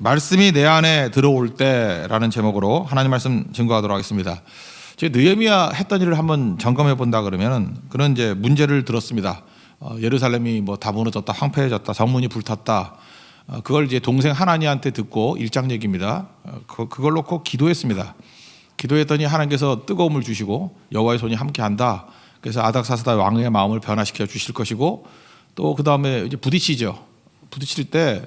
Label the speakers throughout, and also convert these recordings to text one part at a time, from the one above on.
Speaker 1: 말씀이 내 안에 들어올 때라는 제목으로 하나님 말씀 증거하도록 하겠습니다. 제가 느헤미야 했던 일을 한번 점검해 본다 그러면 그런 이제 문제를 들었습니다. 예루살렘이 뭐 다 무너졌다, 황폐해졌다, 성문이 불탔다. 그걸 이제 동생 하나니한테 듣고 1장 얘기입니다. 그걸 놓고 기도했습니다. 기도했더니 하나님께서 뜨거움을 주시고 여호와의 손이 함께한다. 그래서 아닥사스다 왕의 마음을 변화시켜 주실 것이고 또 그 다음에 이제 부딪히죠. 부딪힐 때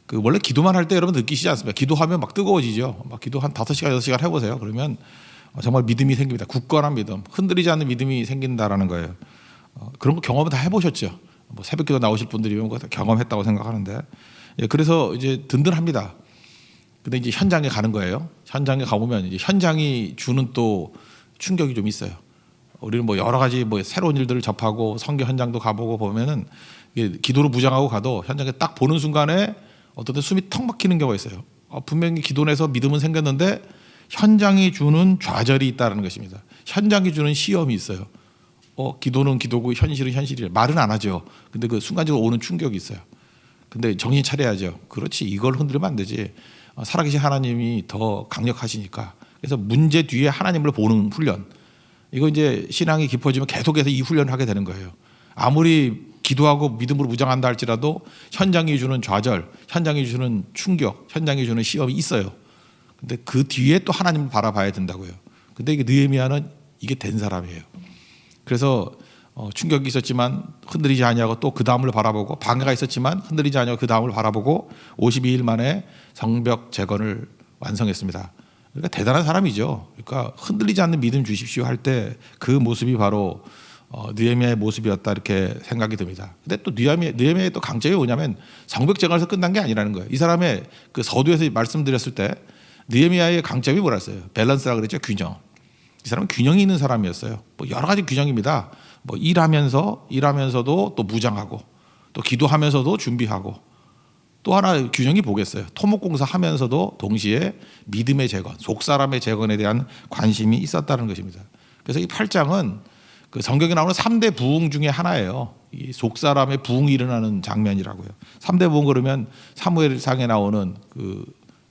Speaker 1: 그 원래 기도만 할 때 여러분 느끼시지 않습니까? 기도하면 막 뜨거워지죠. 막 기도 한 5시간, 6시간 해보세요. 그러면 정말 믿음이 생깁니다. 굳건한 믿음, 흔들리지 않는 믿음이 생긴다라는 거예요. 그런 거 경험은 다 해보셨죠. 뭐 새벽기도 나오실 분들이면 그거 다 경험했다고 생각하는데, 예, 그래서 이제 든든합니다. 근데 이제 현장에 가는 거예요. 현장에 가보면 이제 현장이 주는 또 충격이 좀 있어요. 우리는 뭐 여러 가지 뭐 새로운 일들을 접하고 성교 현장도 가보고 보면은 이게 기도로 무장하고 가도 현장에 딱 보는 순간에 어떤 때 숨이 턱 막히는 경우가 있어요. 분명히 기도 내서 믿음은 생겼는데 현장이 주는 좌절이 있다는 것입니다. 현장이 주는 시험이 있어요. 기도는 기도고 현실은 현실이에요. 말은 안 하죠. 근데 그 순간적으로 오는 충격이 있어요. 근데 정신 차려야죠. 그렇지, 이걸 흔들면 안 되지. 살아계신 하나님이 더 강력하시니까. 그래서 문제 뒤에 하나님을 보는 훈련. 이거 이제 신앙이 깊어지면 계속해서 이 훈련을 하게 되는 거예요. 아무리 기도하고 믿음으로 무장한다 할지라도 현장이 주는 좌절, 현장이 주는 충격, 현장이 주는 시험이 있어요. 근데 그 뒤에 또 하나님을 바라봐야 된다고요. 근데 이게 느헤미야는 이게 된 사람이에요. 그래서 충격이 있었지만 흔들리지 아니하고 또 그 다음을 바라보고, 방해가 있었지만 흔들리지 아니하고 그 다음을 바라보고 52일 만에 성벽 재건을 완성했습니다. 그러니까 대단한 사람이죠. 그러니까 흔들리지 않는 믿음 주십시오 할 때 그 모습이 바로 느헤미야의 모습이었다, 이렇게 생각이 듭니다. 근데 또 느헤미야의 또 강점이 뭐냐면 성벽 재건에서 끝난 게 아니라는 거예요. 이 사람의 그 서두에서 말씀드렸을 때 느헤미야의 강점이 뭐랬어요? 밸런스라 그랬죠. 균형. 이 사람은 균형이 있는 사람이었어요. 뭐 여러 가지 균형입니다. 뭐 일하면서도 또 무장하고, 또 기도하면서도 준비하고, 또 하나 균형이 뭐겠어요? 토목공사 하면서도 동시에 믿음의 재건, 속사람의 재건에 대한 관심이 있었다는 것입니다. 그래서 이 8장은 그 성경에 나오는 3대 부흥 중에 하나예요. 이 속사람의 부흥이 일어나는 장면이라고요. 3대 부흥 그러면 사무엘상에 나오는 그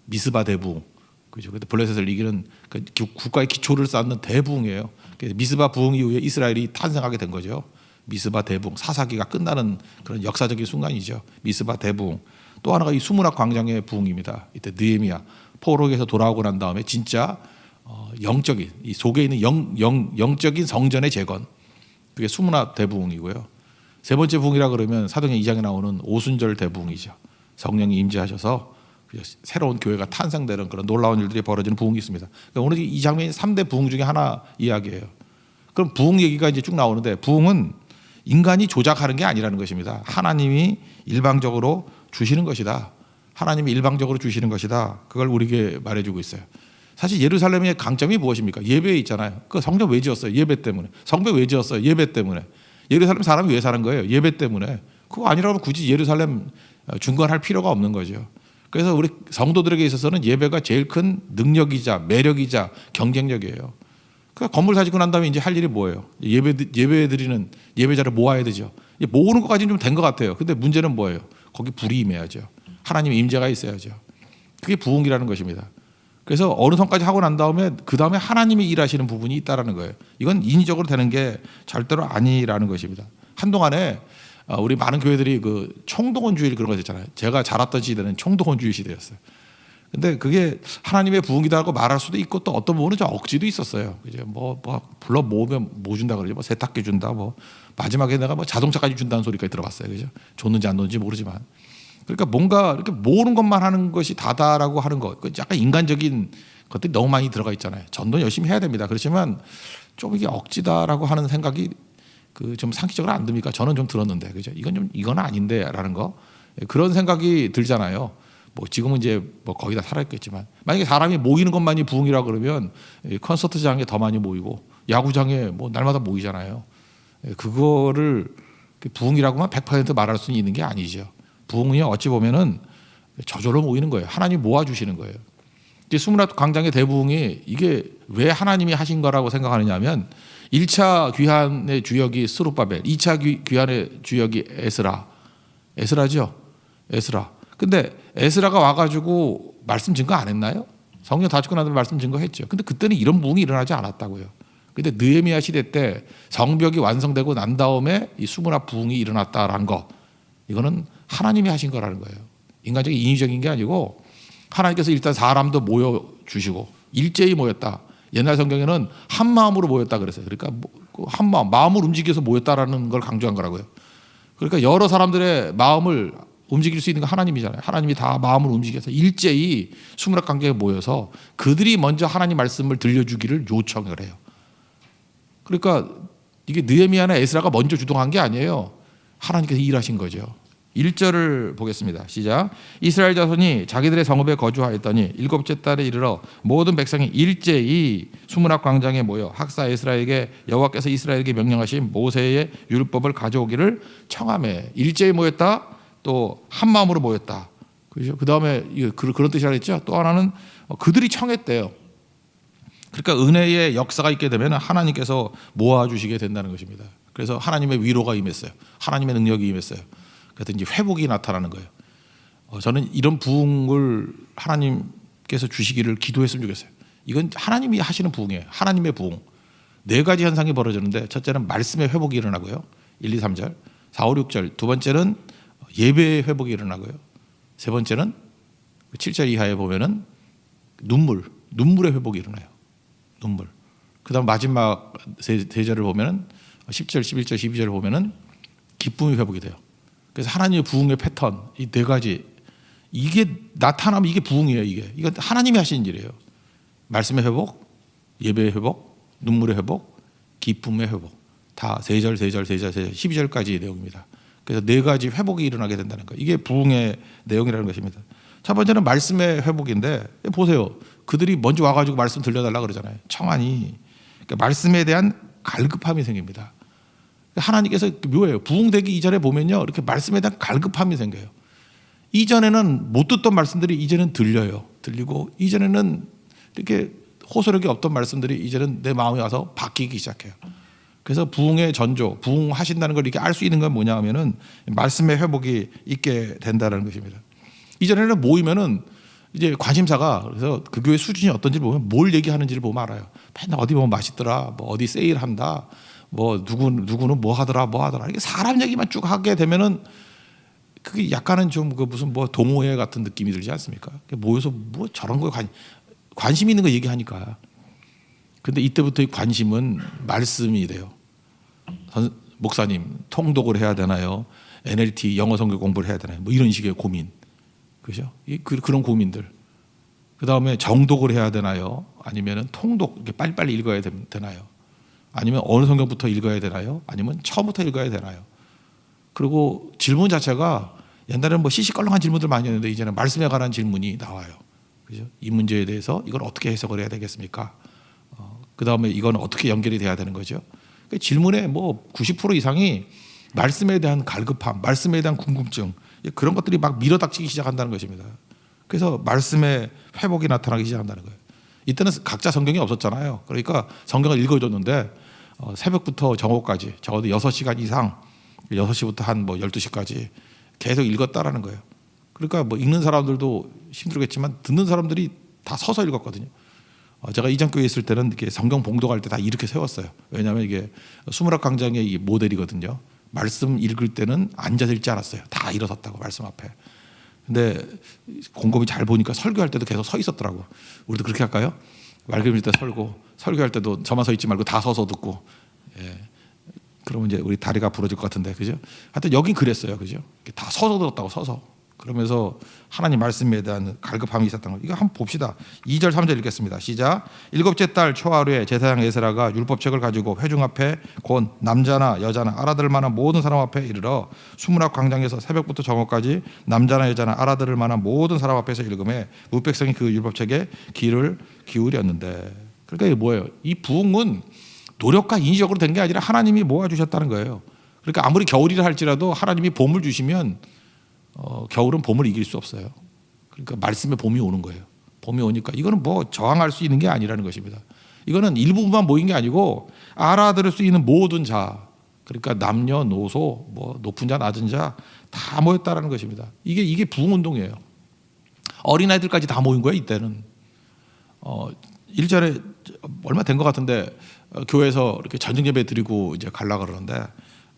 Speaker 1: 미스바 대부흥, 그죠? 그때 블레셋을 이기는 그 국가의 기초를 쌓는 대부흥이에요. 미스바 부흥 이후에 이스라엘이 탄생하게 된 거죠. 미스바 대부흥, 사사기가 끝나는 그런 역사적인 순간이죠. 미스바 대부흥. 또 하나가 이 수문학 광장의 부흥입니다. 이때 느헤미야 포로에서 돌아오고 난 다음에 진짜 영적인, 이 속에 있는 영적인 성전의 재건, 그게 수문학 대부흥이고요. 세 번째 부흥이라 그러면 사도행전 2장에 나오는 오순절 대부흥이죠. 성령이 임재하셔서 새로운 교회가 탄생되는 그런 놀라운 일들이 벌어지는 부흥이 있습니다. 그러니까 오늘 이 장면이 3대 부흥 중에 하나 이야기예요. 그럼 부흥 얘기가 이제 쭉 나오는데, 부흥은 인간이 조작하는 게 아니라는 것입니다. 하나님이 일방적으로 주시는 것이다. 하나님이 일방적으로 주시는 것이다. 그걸 우리에게 말해주고 있어요. 사실 예루살렘의 강점이 무엇입니까? 예배에 있잖아요. 그 성전 왜 지었어요? 예배 때문에. 성벽 왜 지었어요? 예배 때문에. 예루살렘 사람이 왜 사는 거예요? 예배 때문에. 그거 아니라면 굳이 예루살렘 중건할 필요가 없는 거죠. 그래서 우리 성도들에게 있어서는 예배가 제일 큰 능력이자 매력이자 경쟁력이에요. 그 건물 다 짓고 난 다음에 이제 할 일이 뭐예요? 예배 드리는 예배자를 모아야 되죠. 모으는 것까지는 좀 된 것 같아요. 근데 문제는 뭐예요? 거기 불이 임해야죠. 하나님의 임재가 있어야죠. 그게 부흥이라는 것입니다. 그래서 어느 선까지 하고 난 다음에 그 다음에 하나님이 일하시는 부분이 있다라는 거예요. 이건 인위적으로 되는 게 절대로 아니라는 것입니다. 한동안에 우리 많은 교회들이 그 총동원주의 그런 거 있잖아요. 제가 자랐던 시대는 총동원주의 시대였어요. 근데 그게 하나님의 부흥이다라고 말할 수도 있고, 또 어떤 부분은 좀 억지도 있었어요. 이제 뭐 불러 모으면 뭐 준다 그러죠. 뭐 세탁기 준다, 뭐 마지막에 내가 뭐 자동차까지 준다는 소리까지 들어봤어요. 그죠? 줬는지 안 줬는지 모르지만. 그러니까 뭔가 이렇게 모으는 것만 하는 것이 다다라고 하는 것, 약간 인간적인 것들이 너무 많이 들어가 있잖아요. 전도 열심히 해야 됩니다. 그렇지만 좀 이게 억지다라고 하는 생각이 그 좀 상식적으로 안 듭니까? 저는 좀 들었는데, 그죠? 이건 아닌데라는 거, 그런 생각이 들잖아요. 뭐 지금은 이제 뭐 거의 다 살아있겠지만, 만약에 사람이 모이는 것만이 부흥이라 그러면 콘서트장에 더 많이 모이고 야구장에 뭐 날마다 모이잖아요. 그거를 부흥이라고만 100% 말할 수는 있는 게 아니죠. 부흥이 어찌 보면은 저절로 모이는 거예요. 하나님이 모아주시는 거예요. 수문학 광장의 대부흥이 이게 왜 하나님이 하신 거라고 생각하느냐면, 1차 귀환의 주역이 스룹바벨, 2차 귀환의 주역이 에스라죠. 에스라. 근데 에스라가 와가지고 말씀 증거 안 했나요? 성경 다 죽고 나서 말씀 증거했죠. 근데 그때는 이런 부흥이 일어나지 않았다고요. 근데 느헤미야 시대 때 성벽이 완성되고 난 다음에 이 수문화 부흥이 일어났다라는 거, 이거는 하나님이 하신 거라는 거예요. 인간적인 인위적인 게 아니고 하나님께서 일단 사람도 모여 주시고 일제히 모였다. 옛날 성경에는 한 마음으로 모였다 그랬어요. 그러니까 한 마음을 움직여서 모였다라는 걸 강조한 거라고요. 그러니까 여러 사람들의 마음을 움직일 수 있는 건 하나님이잖아요. 하나님이 다 마음을 움직여서 일제히 수문학 관계에 모여서 그들이 먼저 하나님 말씀을 들려주기를 요청을 해요. 그러니까 이게 느헤미야나 에스라가 먼저 주동한 게 아니에요. 하나님께서 일하신 거죠. 1절을 보겠습니다. 시작. 이스라엘 자손이 자기들의 성읍에 거주하였더니 일곱째 달에 이르러 모든 백성이 일제히 수문학 광장에 모여 학사 에스라에게 여호와께서 이스라엘에게 명령하신 모세의 율법을 가져오기를 청하매. 일제히 모였다. 또 한 마음으로 모였다. 그렇죠? 그 다음에 그런 뜻이라 했죠. 또 하나는 그들이 청했대요. 그러니까 은혜의 역사가 있게 되면 하나님께서 모아주시게 된다는 것입니다. 그래서 하나님의 위로가 임했어요. 하나님의 능력이 임했어요. 그래서 이제 회복이 나타나는 거예요. 저는 이런 부흥을 하나님께서 주시기를 기도했으면 좋겠어요. 이건 하나님이 하시는 부흥이에요. 하나님의 부흥. 4가지 현상이 벌어지는데 첫째는 말씀의 회복이 일어나고요. 1, 2, 3절. 4, 5, 6절. 두 번째는 예배의 회복이 일어나고요. 세 번째는 7절 이하에 보면은 눈물의 회복이 일어나요. 눈물. 그 다음 마지막 세 절을 보면은 10절, 11절, 12절을 보면은 기쁨이 회복이 돼요. 그래서 하나님의 부흥의 패턴, 이 4가지, 이게 나타나면 이게 부흥이에요. 이건 하나님이 하시는 일이에요. 말씀의 회복, 예배의 회복, 눈물의 회복, 기쁨의 회복. 다 3절, 3절, 3절, 3절, 12절까지의 내용입니다. 그래서 4가지 회복이 일어나게 된다는 거예요. 이게 부흥의 내용이라는 것입니다. 첫 번째는 말씀의 회복인데, 보세요. 그들이 먼저 와가지고 말씀 들려달라 그러잖아요. 청하니. 그러니까 말씀에 대한 갈급함이 생깁니다. 하나님께서 묘해요. 부흥되기 이전에 보면요, 이렇게 말씀에 대한 갈급함이 생겨요. 이전에는 못 듣던 말씀들이 이제는 들리고, 이전에는 이렇게 호소력이 없던 말씀들이 이제는 내 마음에 와서 바뀌기 시작해요. 그래서 부흥의 전조, 부흥하신다는 걸 이렇게 알 수 있는 건 뭐냐 하면은 말씀의 회복이 있게 된다는 것입니다. 이전에는 모이면은 이제 관심사가, 그래서 그 교회 수준이 어떤지 보면 뭘 얘기하는지를 보면 알아요. 맨날 어디 보면 맛있더라, 뭐 어디 세일한다, 뭐 누구는 뭐 하더라. 이게 사람 얘기만 쭉 하게 되면은 그게 약간은 좀 그 무슨 뭐 동호회 같은 느낌이 들지 않습니까? 모여서 뭐 저런 거에 관심 있는 거 얘기하니까. 근데 이때부터 이 관심은 말씀이 돼요. 목사님, 통독을 해야 되나요? NLT 영어 성경 공부를 해야 되나요? 뭐 이런 식의 고민. 그죠? 그런 고민들. 그 다음에 정독을 해야 되나요? 아니면 통독, 이렇게 빨리빨리 읽어야 되나요? 아니면 어느 성경부터 읽어야 되나요? 아니면 처음부터 읽어야 되나요? 그리고 질문 자체가 옛날에는 뭐 시시껄렁한 질문들 많이 했는데 이제는 말씀에 관한 질문이 나와요. 그죠? 이 문제에 대해서 이걸 어떻게 해석을 해야 되겠습니까? 그 다음에 이건 어떻게 연결이 돼야 되는 거죠? 그러니까 질문의 뭐 90% 이상이 말씀에 대한 갈급함, 말씀에 대한 궁금증, 그런 것들이 막 밀어닥치기 시작한다는 것입니다. 그래서 말씀의 회복이 나타나기 시작한다는 거예요. 이때는 각자 성경이 없었잖아요. 그러니까 성경을 읽어줬는데 새벽부터 정오까지 적어도 6시간 이상, 6시부터 한 뭐 12시까지 계속 읽었다라는 거예요. 그러니까 뭐 읽는 사람들도 힘들겠지만 듣는 사람들이 다 서서 읽었거든요. 제가 이전교회에 있을 때는 이렇게 성경 봉독할 때 다 이렇게 세웠어요. 왜냐하면 이게 수문학 광장의 이 모델이거든요. 말씀 읽을 때는 앉아서 읽지 않았어요. 다 일어섰다고 말씀 앞에. 근데 곰곰이 잘 보니까 설교할 때도 계속 서 있었더라고. 우리도 그렇게 할까요? 말씀 읽을 때 설고, 설교할 때도 저만 서 있지 말고 다 서서 듣고. 예. 그러면 이제 우리 다리가 부러질 것 같은데, 그죠? 하여튼 여긴 그랬어요, 그죠? 다 서서 들었다고, 서서. 그러면서 하나님 말씀에 대한 갈급함이 있었던 거. 이거 한번 봅시다. 2절 3절 읽겠습니다. 시작. 7째 달 초하루에 제사장 에스라가 율법책을 가지고 회중 앞에 곧 남자나 여자나 알아들을 만한 모든 사람 앞에 이르러 수문학 광장에서 새벽부터 정오까지 남자나 여자나 알아들을 만한 모든 사람 앞에서 읽음에 무백성이 그 율법책에 귀를 기울였는데. 그러니까 이게 뭐예요? 이 부흥은 노력과 인위적으로 된 게 아니라 하나님이 모아주셨다는 거예요. 그러니까 아무리 겨울이라 할지라도 하나님이 봄을 주시면 겨울은 봄을 이길 수 없어요. 그러니까 말씀에 봄이 오는 거예요. 봄이 오니까 이거는 뭐 저항할 수 있는 게 아니라는 것입니다. 이거는 일부분만 모인 게 아니고 알아들을 수 있는 모든 자, 그러니까 남녀노소, 뭐 높은 자 낮은 자 다 모였다라는 것입니다. 이게 부흥운동이에요. 어린아이들까지 다 모인 거예요 이때는. 일전에 얼마 된 것 같은데 교회에서 이렇게 전쟁 예배 드리고 이제 갈라 그러는데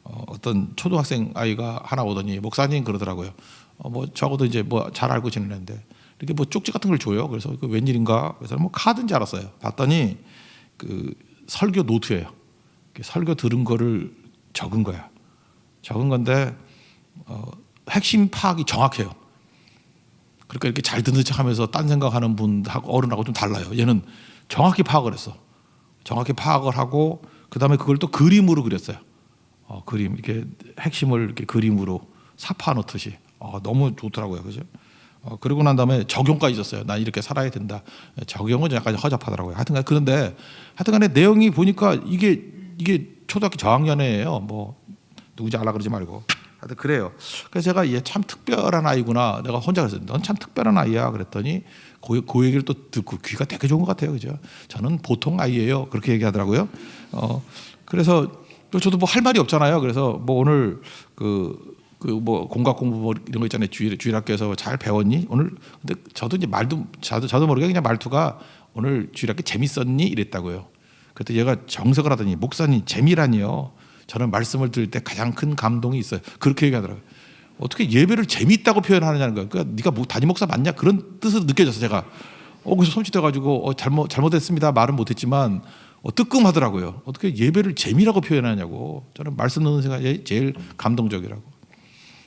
Speaker 1: 어떤 초등학생 아이가 하나 오더니 목사님 그러더라고요. 뭐 적어도 이제 뭐 잘 알고 지내는데 이렇게 뭐 쪽지 같은 걸 줘요. 그래서 그 웬일인가 그래서 뭐 카드인 줄 알았어요. 봤더니 그 설교 노트예요. 설교 들은 거를 적은 거야. 적은 건데 핵심 파악이 정확해요. 그러니까 이렇게 잘 듣는 척하면서 딴 생각하는 분하고 어른하고 좀 달라요. 얘는 정확히 파악을 했어. 정확히 파악을 하고 그 다음에 그걸 또 그림으로 그렸어요. 그림 이렇게 핵심을 이렇게 그림으로 사파 놓듯이 너무 좋더라고요, 그죠? 그러고 난 다음에 적용까지 있었어요. 난 이렇게 살아야 된다. 적용은 약간 허접하더라고요. 하여튼간 그런데 하여튼간에 내용이 보니까 이게 초등학교 저학년이에요. 뭐 누구지 알아 그러지 말고. 하여튼 그래요. 그래서 제가 얘 참 특별한 아이구나. 내가 혼자 그랬어요. 넌 참 특별한 아이야. 그랬더니 그 얘기를 또 듣고 귀가 되게 좋은 것 같아요, 그죠? 저는 보통 아이예요. 그렇게 얘기하더라고요. 그래서 또 저도 뭐 할 말이 없잖아요. 그래서 뭐 오늘 그 뭐 공각 공부 뭐 이런 거 있잖아요. 주일학교에서 잘 배웠니? 오늘 근데 저도 이제 저도 모르게 그냥 말투가 오늘 주일학교 재밌었니? 이랬다고요. 그랬더니 얘가 정색을 하더니 목사님 재미라니요. 저는 말씀을 들을 때 가장 큰 감동이 있어요. 그렇게 얘기하더라고요. 어떻게 예배를 재미있다고 표현하느냐는 거예요. 그러니까 네가 뭐 담임 목사 맞냐? 그런 뜻으로 느껴졌어 제가. 그래서 손짓해가지고 잘못했습니다 말은 못했지만 뜨끔하더라고요. 어떻게 예배를 재미라고 표현하냐고. 저는 말씀 듣는 생각이 제일 감동적이라고.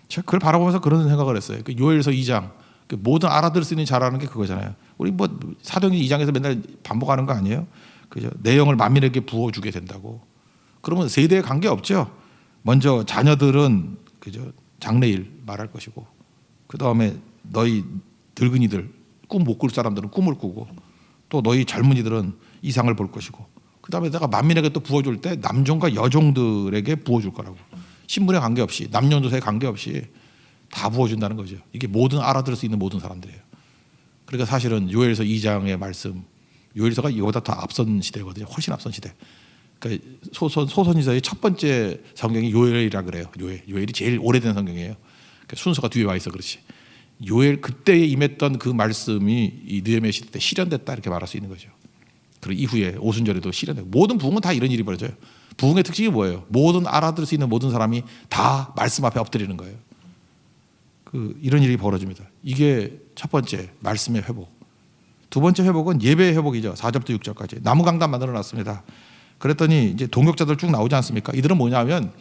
Speaker 1: 제가 그걸 바라보면서 그런 생각을 했어요. 요엘서 2장 모든 알아들을 수 있는 잘하는 게 그거잖아요. 우리 뭐 사도행전 2장에서 맨날 반복하는 거 아니에요? 그죠? 내용을 만민에게 부어주게 된다고. 그러면 세대에 관계 없죠. 먼저 자녀들은 그죠? 장래일 말할 것이고, 그 다음에 너희 늙은이들 꿈 못 꿀 사람들은 꿈을 꾸고, 또 너희 젊은이들은 이상을 볼 것이고, 그 다음에 내가 만민에게 또 부어줄 때 남종과 여종들에게 부어줄 거라고. 신분에 관계없이 남녀노소에 관계없이 다 부어준다는 거죠. 이게 모든 알아들을 수 있는 모든 사람들이에요. 그러니까 사실은 요엘서 2장의 말씀, 요엘서가 이거보다 더 앞선 시대거든요. 훨씬 앞선 시대. 그러니까 소선지서의 첫 번째 성경이 요엘이라 그래요. 요엘이 제일 오래된 성경이에요. 그러니까 순서가 뒤에 와 있어 그렇지. 요엘 그때에 임했던 그 말씀이 이 느헤미야 시대 때 실현됐다 이렇게 말할 수 있는 거죠. 그리고 이후에 오순절에도 실현되고 모든 부흥은 다 이런 일이 벌어져요. 부흥의 특징이 뭐예요? 모든 알아들을 수 있는 모든 사람이 다 말씀 앞에 엎드리는 거예요. 이런 일이 벌어집니다. 이게 첫 번째 말씀의 회복. 두 번째 회복은 예배의 회복이죠. 4절부터 6절까지 나무 강단 만들어 놨습니다. 그랬더니 이제 동역자들 쭉 나오지 않습니까? 이들은 뭐냐면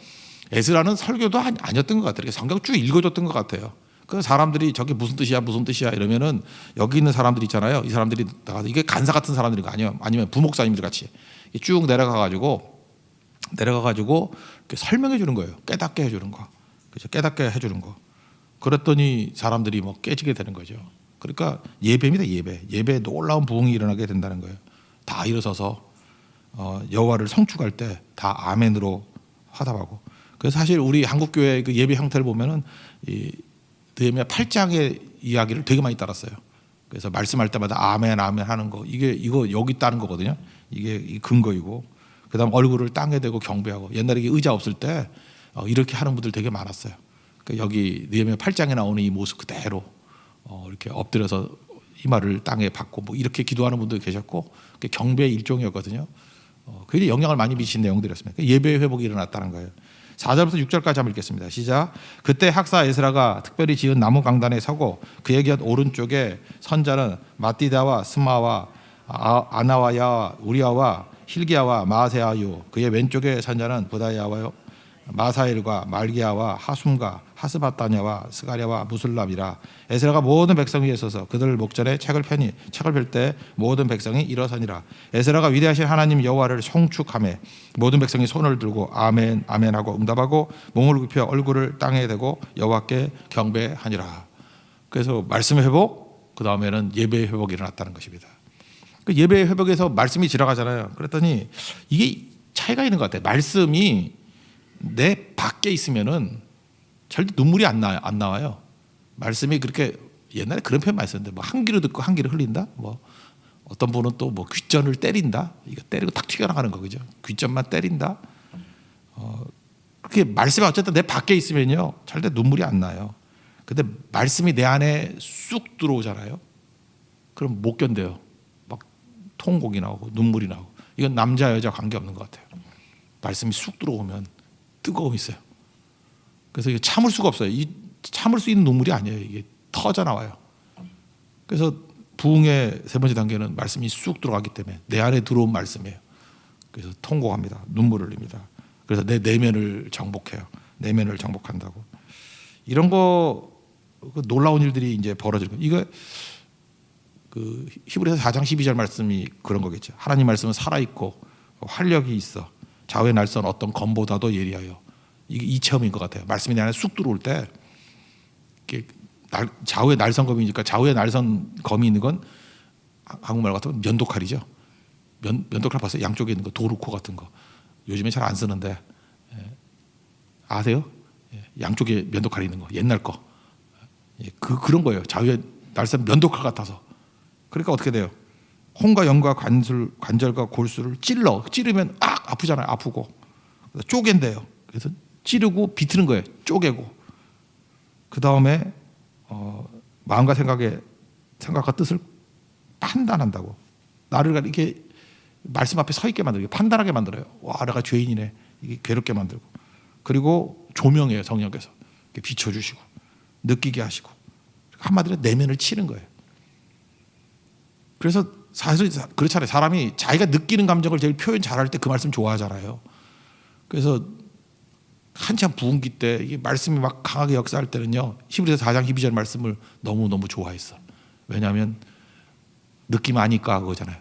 Speaker 1: 에스라는 설교도 아니었던 것 같아요. 성경 쭉 읽어줬던 것 같아요. 그 사람들이 저게 무슨 뜻이야 이러면은 여기 있는 사람들 있잖아요. 이 사람들이 나가서 이게 간사 같은 사람들이 아니면 부목사님들 같이 쭉 내려가가지고 설명해 주는 거예요. 깨닫게 해주는 거. 그죠? 깨닫게 해주는 거. 그랬더니 사람들이 뭐 깨지게 되는 거죠. 그러니까 예배입니다. 예배에 놀라운 부흥이 일어나게 된다는 거예요. 다 일어서서 여호와를 성축할 때 다 아멘으로 화답하고. 그래서 사실 우리 한국 교회 그 예배 형태를 보면은 이 느헤미야 8장의 이야기를 되게 많이 따랐어요. 그래서 말씀할 때마다 아멘 하는 거 이거 여기 있다는 거거든요. 이게 근거이고. 그다음 얼굴을 땅에 대고 경배하고. 옛날에 의자 없을 때 이렇게 하는 분들 되게 많았어요. 그러니까 여기 느헤미야 8장에 나오는 이 모습 그대로 이렇게 엎드려서 이마를 땅에 박고 뭐 이렇게 기도하는 분도 계셨고 경배의 일종이었거든요. 그게 영향을 많이 미친 내용들이었습니다. 예배의 회복이 일어났다는 거예요. 4절부터 6절까지 한번 읽겠습니다. 시작. 그때 학사 에스라가 특별히 지은 나무 강단에 서고 그의 곁 오른쪽에 선자는 마띠다와 스마와 아나와야 우리아와 힐기야와 마세아요. 그의 왼쪽에 선자는 부다야와 마사엘과 말기야와 하숨과 하스바타냐와 스가랴와 무술람이라. 에스라가 모든 백성 위에 서서 그들 목전에 책을 펴니 책을 펼 때 모든 백성이 일어서니라. 에스라가 위대하신 하나님 여호와를 송축하며 모든 백성이 손을 들고 아멘 아멘하고 응답하고 몸을 굽혀 얼굴을 땅에 대고 여호와께 경배하니라. 그래서 말씀의 회복, 그 다음에는 예배의 회복이 일어났다는 것입니다. 그 예배의 회복에서 말씀이 지나가잖아요. 그랬더니 이게 차이가 있는 것 같아요. 말씀이 내 밖에 있으면은 절대 눈물이 안 나와요. 말씀이 그렇게 옛날에 그런 표현 많이 썼는데 뭐 한 귀로 듣고 한 귀로 흘린다. 뭐 어떤 분은 또 뭐 귀전을 때린다. 이거 때리고 탁 튀어나가는 거 그죠? 귀전만 때린다. 그렇게 말씀이 어쨌든 내 밖에 있으면요 절대 눈물이 안 나요. 근데 말씀이 내 안에 쑥 들어오잖아요. 그럼 못 견뎌요. 막 통곡이 나오고 눈물이 나오고. 이건 남자 여자 관계없는 것 같아요. 말씀이 쑥 들어오면 뜨거움이 있어요. 그래서 이게 참을 수가 없어요. 참을 수 있는 눈물이 아니에요. 이게 터져 나와요. 그래서 부흥의 세 번째 단계는 말씀이 쑥 들어가기 때문에 내 안에 들어온 말씀이에요. 그래서 통곡합니다. 눈물을 흘립니다. 그래서 내 내면을 정복해요. 내면을 정복한다고. 이런 거 놀라운 일들이 이제 벌어지는 거예요. 이거 그 히브리서 4장 12절 말씀이 그런 거겠죠. 하나님 말씀은 살아 있고 활력이 있어. 좌우의 날선 어떤 검보다도 예리하여. 이게 이 체험인 것 같아요. 말씀이 내 안에 쑥 들어올 때 좌우의 날선 검이니까 좌우의 날선 검이 있는 건 한국말 같으면 면도칼이죠. 면도칼 봤어요? 양쪽에 있는 거 도르코 같은 거. 요즘에 잘 안 쓰는데 아세요? 양쪽에 면도칼이 있는 거 옛날 거. 그런 거예요. 좌우의 날선 면도칼 같아서. 그러니까 어떻게 돼요? 혼과 영과 관절과 골수를 찌르면 아프잖아요. 아프고 쪼갠대요. 그래서 찌르고 비트는 거예요. 쪼개고. 그 다음에 마음과 생각과 뜻을 판단한다고. 나를 이렇게 말씀 앞에 서 있게 만들고 판단하게 만들어요. 와, 내가 죄인이네. 이게 괴롭게 만들고. 그리고 조명해요. 성령께서 이렇게 비춰주시고 느끼게 하시고 한마디로 내면을 치는 거예요. 그래서 사실 그렇잖아요. 사람이 자기가 느끼는 감정을 제일 표현 잘할 때 그 말씀 좋아하잖아요. 그래서 한참 부흥기 때 이 말씀이 막 강하게 역사할 때는요, 히브리서 4장 12절 말씀을 너무너무 좋아했어. 왜냐하면 느낌 아니까 그거잖아요.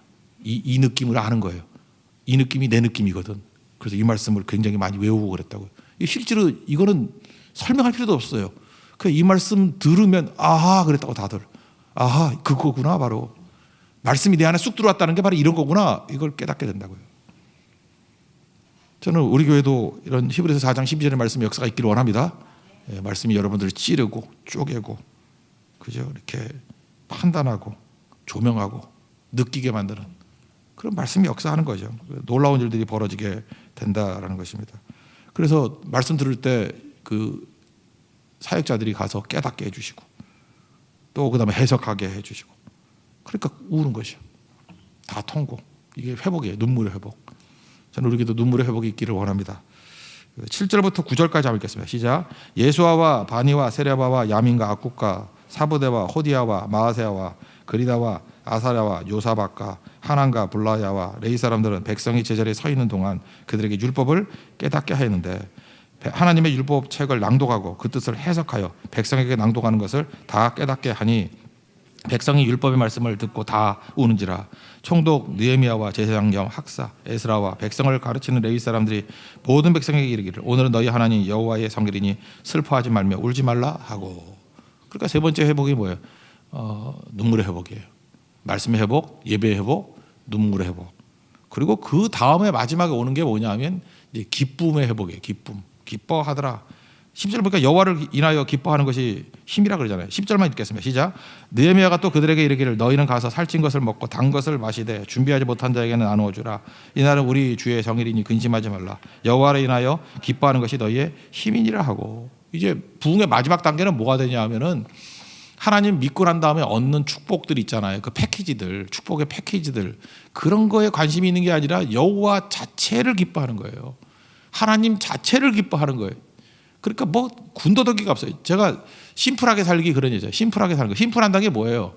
Speaker 1: 이 느낌을 아는 거예요. 이 느낌이 내 느낌이거든. 그래서 이 말씀을 굉장히 많이 외우고 그랬다고요. 실제로 이거는 설명할 필요도 없어요. 이 말씀 들으면 아하 그랬다고 다들. 아하 그거구나 바로. 말씀이 내 안에 쑥 들어왔다는 게 바로 이런 거구나. 이걸 깨닫게 된다고요. 저는 우리 교회도 이런 히브리서 4장 12절의 말씀 역사가 있기를 원합니다. 말씀이 여러분들을 찌르고 쪼개고 그죠? 이렇게 판단하고 조명하고 느끼게 만드는 그런 말씀이 역사하는 거죠. 놀라운 일들이 벌어지게 된다라는 것입니다. 그래서 말씀 들을 때 그 사역자들이 가서 깨닫게 해주시고 또 그다음에 해석하게 해주시고 그러니까 우는 것이요. 다 통곡. 이게 회복이에요. 눈물의 회복. 저는 우리에게도 눈물의 회복이 있기를 원합니다. 7절부터 9절까지 한번 읽겠습니다. 시작. 예수아와 바니와 세레바와 야민과 악국과 사부대와 호디아와 마아세아와 그리다와 아사랴와 요사박과 하난과 블라야와 레이 사람들은 백성이 제자리에 서 있는 동안 그들에게 율법을 깨닫게 하였는데 하나님의 율법 책을 낭독하고 그 뜻을 해석하여 백성에게 낭독하는 것을 다 깨닫게 하니 백성이 율법의 말씀을 듣고 다 우는지라. 총독 느헤미야와 제사장 겸 학사 에스라와 백성을 가르치는 레위 사람들이 모든 백성에게 이르기를 오늘은 너희 하나님 여호와의 성길이니 슬퍼하지 말며 울지 말라 하고. 그러니까 세 번째 회복이 뭐예요? 눈물의 회복이에요. 말씀의 회복, 예배의 회복, 눈물의 회복. 그리고 그 다음에 마지막에 오는 게 뭐냐면 이제 기쁨의 회복이에요. 기뻐하더라. 10절 보니까 여호와를 인하여 기뻐하는 것이 힘이라 그러잖아요. 10절만 읽겠습니다. 시작. 느헤미야가 또 그들에게 이르기를 너희는 가서 살찐 것을 먹고 단 것을 마시되 준비하지 못한 자에게는 나누어 주라. 이날은 우리 주의 정일이니 근심하지 말라. 여호와를 인하여 기뻐하는 것이 너희의 힘이니라 하고. 이제 부흥의 마지막 단계는 뭐가 되냐 하면은 하나님 믿고 난 다음에 얻는 축복들 있잖아요. 그 패키지들, 축복의 패키지들 그런 거에 관심이 있는 게 아니라 여호와 자체를 기뻐하는 거예요. 하나님 자체를 기뻐하는 거예요. 그러니까 뭐 군더더기가 없어요. 제가 심플하게 살기 그런 얘기죠. 심플하게 사는 거. 심플한다는 게 뭐예요?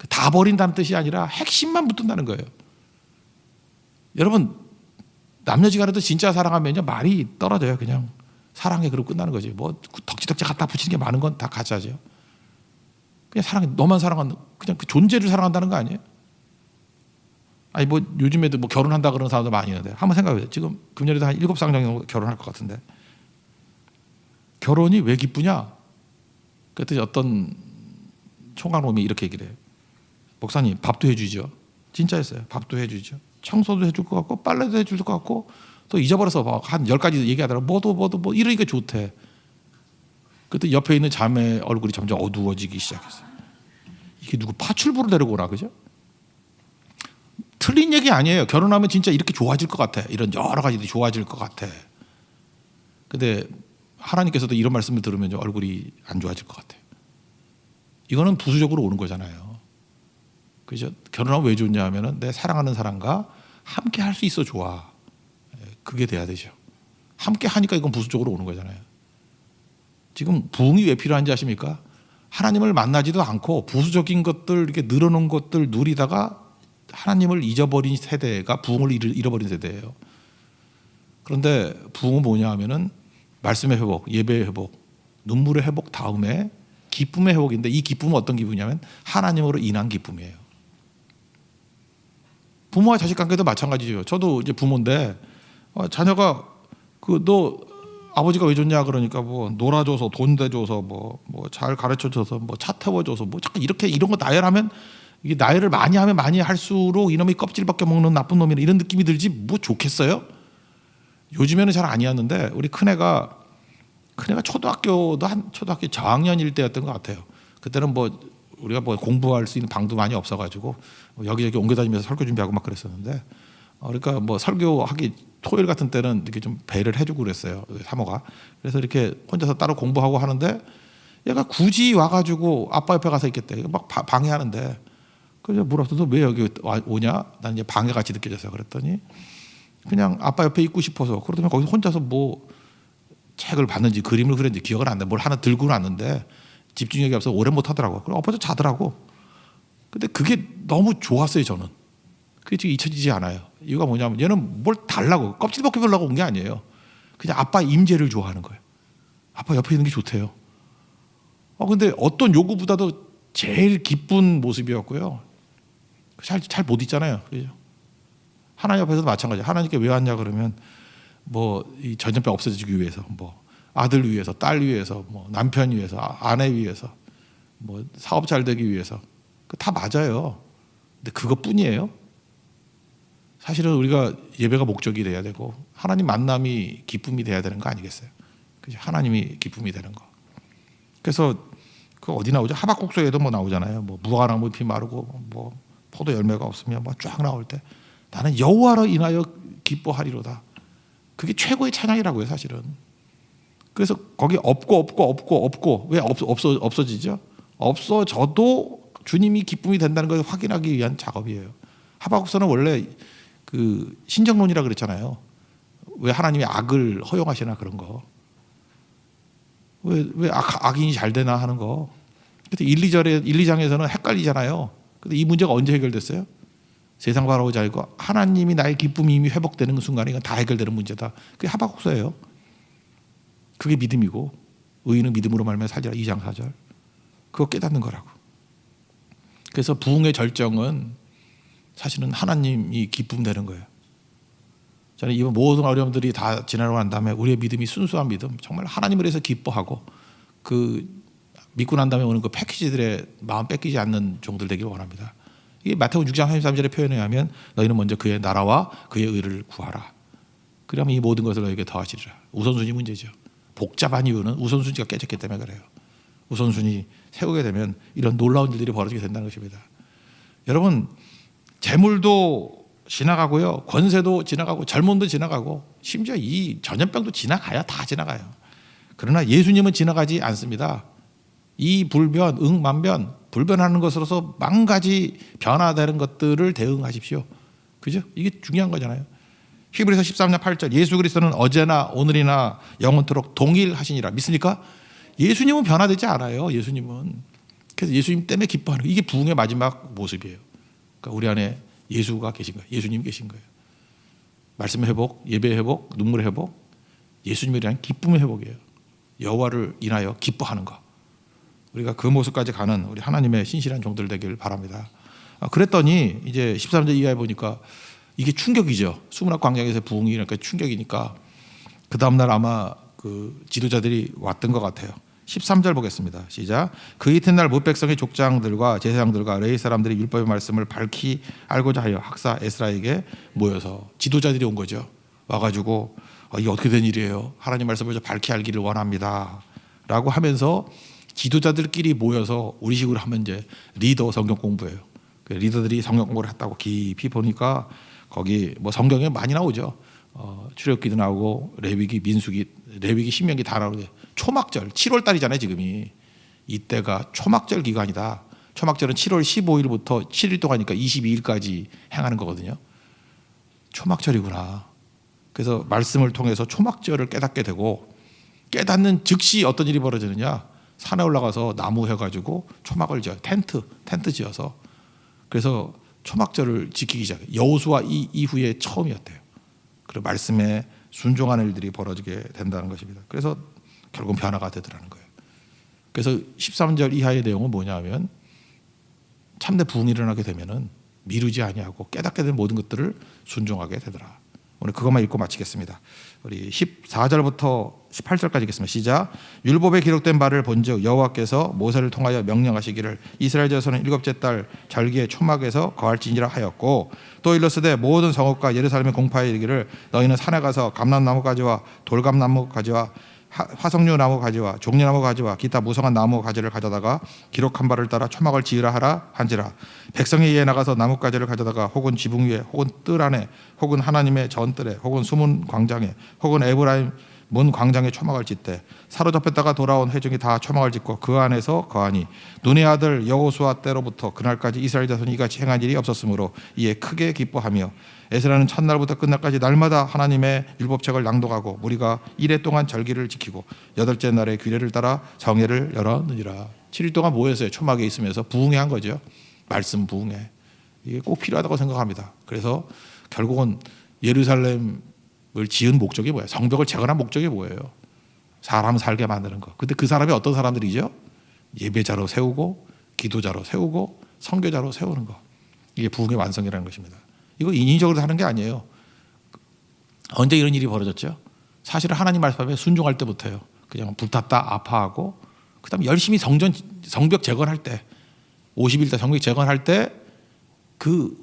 Speaker 1: 다 버린다는 뜻이 아니라 핵심만 붙든다는 거예요. 여러분 남녀지간에도 진짜 사랑하면요 말이 떨어져요. 그냥 사랑해 그러고 끝나는 거지. 뭐 덕지덕지 갖다 붙이는 게 많은 건 다 가짜죠. 그냥 사랑해. 너만 사랑한다. 그냥 그 존재를 사랑한다는 거 아니에요? 아니 뭐 요즘에도 뭐 결혼한다 그러는 사람도 많이 있는데 한번 생각해보세요. 지금 금년에도 한 7쌍 정도 결혼할 것 같은데 결혼이 왜 기쁘냐? 그랬더니 어떤 총각놈이 이렇게 얘기를 해요. 목사님 밥도 해주죠. 진짜였어요. 밥도 해주죠. 청소도 해줄 것 같고 빨래도 해줄 것 같고 또 잊어버려서 막 한 10가지 얘기하더라고. 뭐 이러니까 좋대. 그때 옆에 있는 자매 얼굴이 점점 어두워지기 시작했어요. 이게 누구 파출부를 데리고 오나 그죠? 틀린 얘기 아니에요. 결혼하면 진짜 이렇게 좋아질 것 같아. 이런 여러 가지들이 좋아질 것 같아. 근데 하나님께서도 이런 말씀을 들으면 좀 얼굴이 안 좋아질 것 같아요. 이거는 부수적으로 오는 거잖아요. 그죠? 결혼하면 왜 좋냐 하면은 내 사랑하는 사람과 함께 할 수 있어 좋아. 그게 돼야 되죠. 함께 하니까 이건 부수적으로 오는 거잖아요. 지금 부흥이 왜 필요한지 아십니까? 하나님을 만나지도 않고 부수적인 것들 이렇게 늘어놓은 것들 누리다가 하나님을 잊어버린 세대가 부흥을 잃어버린 세대예요. 그런데 부흥은 뭐냐 하면은 말씀의 회복, 예배의 회복, 눈물의 회복 다음에 기쁨의 회복인데 이 기쁨은 어떤 기쁨이냐면 하나님으로 인한 기쁨이에요. 부모와 자식 관계도 마찬가지죠. 저도 이제 부모인데 자녀가 너 아버지가 왜 좋냐 그러니까 뭐 놀아줘서 돈 대줘서 뭐 잘 가르쳐줘서 뭐 차 태워줘서 뭐 자꾸 이렇게 이런 거 나열하면 이게 나열을 많이 하면 많이 할수록 이놈이 껍질 벗겨 먹는 나쁜 놈이라 이런 느낌이 들지 뭐 좋겠어요? 요즘에는 잘 아니었는데 우리 큰애가 초등학교 저학년일 때였던 것 같아요. 그때는 뭐 우리가 뭐 공부할 수 있는 방도 많이 없어가지고 여기저기 옮겨다니면서 설교 준비하고 막 그랬었는데 그러니까 뭐 설교하기 토요일 같은 때는 이렇게 좀 배를 해주고 그랬어요. 사모가. 그래서 이렇게 혼자서 따로 공부하고 하는데 얘가 굳이 와가지고 아빠 옆에 가서 있겠대. 막 방해하는데 그래서 물어서 너 왜 여기 오냐? 난 이제 방해같이 느껴져서 그랬더니 그냥 아빠 옆에 있고 싶어서 그러더니 거기서 혼자서 뭐 책을 봤는지 그림을 그렸는지 기억을 안 나. 뭘 하나 들고 왔는데 집중력이 없어서 오래 못 하더라고. 그럼 엎어져 자더라고. 근데 그게 너무 좋았어요 저는. 그게 지금 잊혀지지 않아요. 이유가 뭐냐면 얘는 뭘 달라고 껍질 벗겨보려고 온 게 아니에요. 그냥 아빠 임재를 좋아하는 거예요. 아빠 옆에 있는 게 좋대요. 근데 어떤 요구보다도 제일 기쁜 모습이었고요. 잘 못 있잖아요. 그죠? 하나님 앞에서도 마찬가지예요. 하나님께 왜 왔냐 그러면 뭐 이 전염병 없어지기 위해서 뭐 아들 위해서 딸 위해서 뭐 남편 위해서 아내 위해서 뭐 사업 잘 되기 위해서 다 맞아요. 근데 그것뿐이에요. 사실은 우리가 예배가 목적이 돼야 되고 하나님 만남이 기쁨이 돼야 되는 거 아니겠어요? 그죠? 하나님이 기쁨이 되는 거. 그래서 그 어디 나오죠? 하박국서에도 뭐 나오잖아요. 뭐 무화과나무 잎이 마르고 뭐 포도 열매가 없으면 뭐 쫙 나올 때 나는 여호와로 인하여 기뻐하리로다. 그게 최고의 찬양이라고요, 사실은. 그래서 거기 없고 왜 없어지죠? 없어져도 주님이 기쁨이 된다는 걸 확인하기 위한 작업이에요. 하박국서는 원래 그 신정론이라 그랬잖아요. 왜 하나님이 악을 허용하시나 그런 거. 왜 악인이 잘 되나 하는 거. 그래서 1, 2장에서는 헷갈리잖아요. 근데 이 문제가 언제 해결됐어요? 세상 바라보지 않고 하나님이 나의 기쁨이 이미 회복되는 순간에 이건 다 해결되는 문제다. 그게 하박국서예요. 그게 믿음이고 의인은 믿음으로 말미암아 살리라 2장 4절. 그거 깨닫는 거라고. 그래서 부흥의 절정은 사실은 하나님이 기쁨되는 거예요. 저는 이 모든 어려움들이 다 지나고 난 다음에 우리의 믿음이 순수한 믿음, 정말 하나님을 위해서 기뻐하고 그 믿고 난 다음에 오는 그 패키지들의 마음 뺏기지 않는 종들 되길 원합니다. 이게 마태복음 6장 33절의 표현에 의하면 너희는 먼저 그의 나라와 그의 의를 구하라. 그러면 이 모든 것을 너에게 더하시리라. 우선순위 문제죠. 복잡한 이유는 우선순위가 깨졌기 때문에 그래요. 우선순위 세우게 되면 이런 놀라운 일들이 벌어지게 된다는 것입니다. 여러분, 재물도 지나가고요, 권세도 지나가고 젊음도 지나가고 심지어 이 전염병도 지나가야 다 지나가요. 그러나 예수님은 지나가지 않습니다. 이 불변, 만변, 불변하는 것으로서 만 가지 변화되는 것들을 대응하십시오. 그죠? 이게 중요한 거잖아요. 히브리서 13장 8절 예수 그리스도는 어제나 오늘이나 영원토록 동일하시니라. 믿습니까? 예수님은 변화되지 않아요. 예수님은. 그래서 예수님 때문에 기뻐하는 거예요. 이게 부흥의 마지막 모습이에요. 그러니까 우리 안에 예수가 계신 거예요. 예수님이 계신 거예요. 말씀의 회복, 예배의 회복, 눈물의 회복, 예수님에 대한 기쁨의 회복이에요. 여호와를 인하여 기뻐하는 것. 우리가 그 모습까지 가는 우리 하나님의 신실한 종들 되길 바랍니다. 그랬더니 이제 13절 이하에 보니까 이게 충격이죠. 수문학 광장에서 부흥이 그러니까 충격이니까 그 다음날 아마 그 지도자들이 왔던 것 같아요. 13절 보겠습니다. 시작. 그 이튿날 무백성의 족장들과 제사장들과 레위 사람들이 율법의 말씀을 밝히 알고자 하여 학사 에스라에게 모여서 지도자들이 온 거죠. 와가지고 이게 어떻게 된 일이에요? 하나님 말씀을 밝히 알기를 원합니다. 라고 하면서 지도자들끼리 모여서 우리식으로 하면 이제 리더 성경 공부예요. 리더들이 성경 공부를 했다고 깊이 보니까 거기 뭐 성경에 많이 나오죠. 출애굽기도 나오고 레위기, 민수기 레위기 신명기 다 나오는데 초막절 7월 달이잖아요 지금이. 이때가 초막절 기간이다. 초막절은 7월 15일부터 7일 동안이니까 22일까지 행하는 거거든요. 초막절이구나. 그래서 말씀을 통해서 초막절을 깨닫게 되고 깨닫는 즉시 어떤 일이 벌어지느냐. 산에 올라가서 나무 해가지고 초막을 지어요. 텐트 지어서. 그래서 초막절을 지키기 시작해요. 여호수아 이후에 처음이었대요. 그리고 말씀에 순종하는 일들이 벌어지게 된다는 것입니다. 그래서 결국 변화가 되더라는 거예요. 그래서 13절 이하의 내용은 뭐냐면 참된 부흥이 일어나게 되면은 미루지 아니하고 깨닫게 된 모든 것들을 순종하게 되더라. 오늘 그것만 읽고 마치겠습니다. 우리 14절부터 18절까지 읽겠습니다. 시작. 율법에 기록된 바를 본즉 여호와께서 모세를 통하여 명령하시기를 이스라엘 자손은 일곱째 달 절기의 초막에서 거할지니라 하였고 또 일렀으되 모든 성읍과 예루살렘의 공파에 이르기를 너희는 산에 가서 감람나무 가지와 돌감나무 가지와 화석류 나무 가지와 종려나무 가지와 기타 무성한 나무 가지를 가져다가 기록한 바를 따라 초막을 지으라 하라 한지라. 백성이 이에 나가서 나무 가지를 가져다가 혹은 지붕 위에 혹은 뜰 안에 혹은 하나님의 전뜰에 혹은 수문 광장에 혹은 에브라임 문 광장에 초막을 짓되 사로잡혔다가 돌아온 회중이 다 초막을 짓고 그 안에서 거하니 눈의 아들 여호수아 때로부터 그날까지 이스라엘 자손이 이같이 행한 일이 없었으므로 이에 크게 기뻐하며 에스라는 첫날부터 끝날까지 날마다 하나님의 율법책을 낭독하고 무리가 이래 동안 절기를 지키고 여덟째 날에 규례를 따라 정회를 열었느니라. 7일 동안 모였어요. 초막에 있으면서 부흥회 한 거죠. 말씀 부흥회. 이게 꼭 필요하다고 생각합니다. 그래서 결국은 예루살렘을 지은 목적이 뭐예요? 성벽을 재건한 목적이 뭐예요? 사람 살게 만드는 거. 근데 그 사람이 어떤 사람들이죠? 예배자로 세우고 기도자로 세우고 선교자로 세우는 거. 이게 부흥의 완성이라는 것입니다. 이거 인위적으로 하는 게 아니에요. 언제 이런 일이 벌어졌죠? 사실은 하나님 말씀에 순종할 때부터요. 그냥 불탔다 아파하고 그다음에 열심히 성벽 재건할 때 50일 성벽 재건할 때 그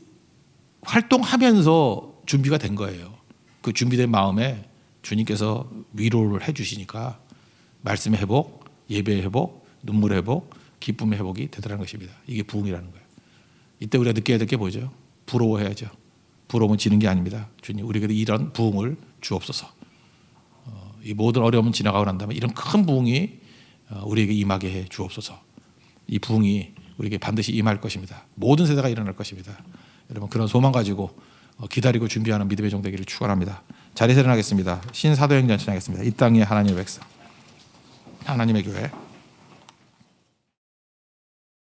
Speaker 1: 활동하면서 준비가 된 거예요. 그 준비된 마음에 주님께서 위로를 해 주시니까 말씀의 회복, 예배의 회복, 눈물의 회복, 기쁨의 회복이 되더라는 것입니다. 이게 부흥이라는 거예요. 이때 우리가 느껴야 될 게 뭐죠? 부러워해야죠. 부러우면 지는 게 아닙니다. 주님 우리에게 이런 부흥을 주옵소서. 이 모든 어려움은 지나가고 난 다음에 이런 큰 부흥이 우리에게 임하게 해 주옵소서. 이 부흥이 우리에게 반드시 임할 것입니다. 모든 세대가 일어날 것입니다. 여러분 그런 소망 가지고 기다리고 준비하는 믿음의 종 되기를 축원합니다. 자리에서 일어나겠습니다. 신사도행전 찬양하겠습니다. 이 땅의 하나님의 백성, 하나님의 교회.